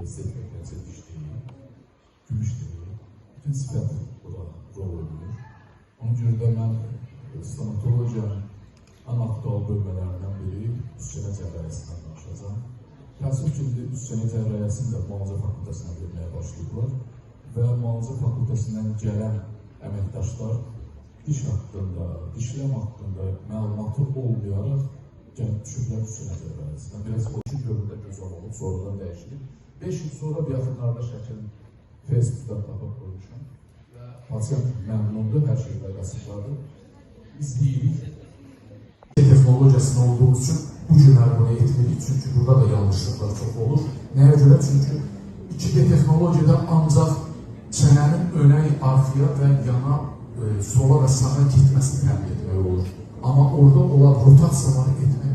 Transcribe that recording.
estetik dişliği, gümüş deliği, bütün sifət burada rol oynuyor. Ona görə də mən stomatologiyanın ən aktual bölmələrindən biri üst çənə cərrahiyyəsindən danışacağam. Təəssüf ki, üst çənə cərrahiyyəsini də müalicə fakültəsinə verməyə başlayıblar və müalicə fakültəsindən gələn əməkdaşlar diş haqqında, dişləm haqqında məlumatı olmayaraq gəlib düşüblər üst çənə cərrahiyyəsinə. Biraz o iki görüntüdə gözəl olub, sonradan dəyişilib. 5 il sonra bir yaxınlarda şəklini Facebook'dan tapıb qoymuşam və pasiyent məmnundur, hər şey qaydasındadır. İzləyirik. Texnologiyasında olduğumuz üçün bu günlər bunu etmirik, çünki burada da yanlışlıqlar çox olur. Nəyə görə? Çünki 2D texnologiyada ancaq çənənin önə, arxaya və yana, sola və sağa getməsini təmin etmək olur. Amma orada olan rotasiyaları etmək